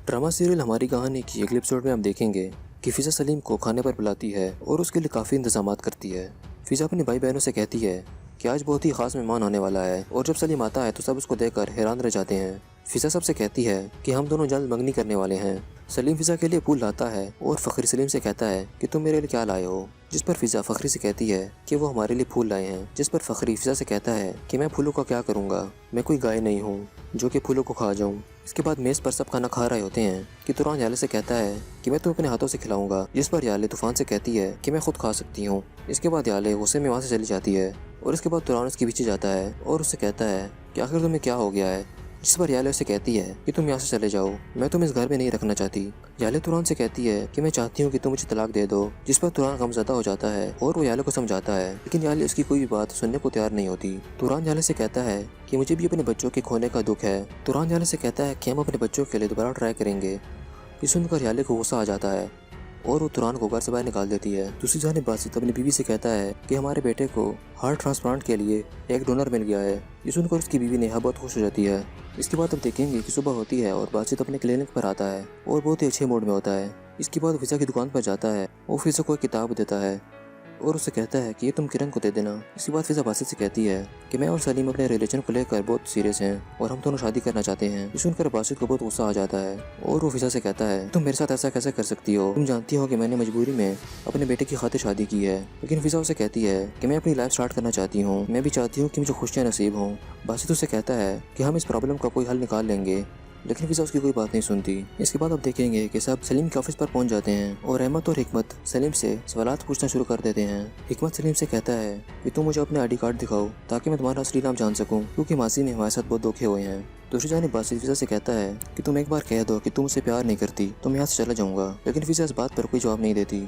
Drama serial हमारी कहानी की अगले एपिसोड में हम देखेंगे कि फिजा सलीम को खाने पर बुलाती है और उसके लिए काफ़ी इंतजामात करती है। फिजा अपने भाई बहनों से कहती है कि आज बहुत ही खास मेहमान आने वाला है और जब सलीम आता है तो सब उसको देखकर हैरान रह जाते हैं। फिजा सबसे कहती है कि हम दोनों जल्द मंगनी करने वाले हैं। सलीम फिजा के लिए फूल लाता है और फ़खरी सलीम से कहता है कि तुम मेरे लिए क्या लाए हो, जिस पर फिजा फ़खरी से कहती है कि वो हमारे लिए फूल लाए हैं, जिस पर फ़खरी फिजा से कहता है कि मैं फूलों का क्या करूँगा, मैं कोई गाय नहीं हूँ जो कि फूलों को खा जाऊँ। इसके बाद मेज़ पर सब खाना खा रहे होते हैं कि तुरान याले से कहता है कि मैं तुम्हें अपने हाथों से खिलाऊंगा, जिस पर याले तूफान से कहती है कि मैं खुद खा सकती हूँ। इसके बाद याले गुस्से में वहाँ से चली जाती है और इसके बाद तुरान उसके पीछे जाता है और उससे कहता है कि आखिर तुम्हें क्या हो गया है, जिस पर याले उसे कहती है कि तुम यहाँ से चले जाओ, मैं तुम्हें इस घर में नहीं रखना चाहती। याले तुरान से कहती है कि मैं चाहती हूँ कि तुम मुझे तलाक दे दो, जिस पर तुरान गमज़दा हो जाता है और वो याले को समझाता है, लेकिन याले उसकी कोई भी बात सुनने को तैयार नहीं होती। तुरान याले से कहता है कि मुझे भी अपने बच्चों के खोने का दुख है। तुरान याले से कहता है कि हम अपने बच्चों के लिए दोबारा ट्राई करेंगे। ये सुनकर याले को गुस्सा आ जाता है और वो तुरान को घर से बाहर निकाल देती है। दूसरी जानिब बासित अपनी बीवी से कहता है कि हमारे बेटे को हार्ट ट्रांसप्लांट के लिए एक डोनर मिल गया है। ये सुनकर उसकी बीवी नेहा बहुत खुश हो जाती है। इसके बाद अब देखेंगे कि सुबह होती है और बासित अपने क्लिनिक पर आता है और बहुत ही अच्छे मूड में होता है। इसके बाद फिजा की दुकान पर जाता है और फिजा को एक किताब देता है और उससे कहता है कि ये तुम किरण को दे देना। इसके बाद फिजा बासित से कहती है कि मैं और सलीम अपने रिलेशन को लेकर बहुत सीरियस हैं और हम दोनों शादी करना चाहते हैं। ये सुनकर बासित को बहुत गुस्सा आ जाता है और वो फिजा से कहता है तुम मेरे साथ ऐसा कैसे कर सकती हो, तुम जानती हो कि मैंने मजबूरी में अपने बेटे की खातिर शादी की है। लेकिन फिजा उसे कहती है कि मैं अपनी लाइफ स्टार्ट करना चाहती हूँ, मैं भी चाहती हूँ कि मुझे खुशियाँ नसीब हों। बासित उससे कहता है कि हम इस प्रॉब्लम का कोई हल निकाल लेंगे, लेकिन फिजा उसकी कोई बात नहीं सुनती। इसके बाद अब देखेंगे कि सब सलीम के ऑफिस पर पहुंच जाते हैं और अहमद और हिकमत सलीम से सवालात पूछना शुरू कर देते हैं। हिकमत सलीम से कहता है कि तुम मुझे अपने आईडी कार्ड दिखाओ ताकि मैं तुम्हारा असली नाम जान सकूं, क्योंकि माजी में हमारे साथ बहुत धोखे हुए हैं। दूसरी जानिब बासित फिजा से कहता है कि तुम एक बार कह दो कि तुम मुझसे प्यार नहीं करती तो मैं यहाँ से चला जाऊंगा, लेकिन फिजा इस बात पर कोई जवाब नहीं देती।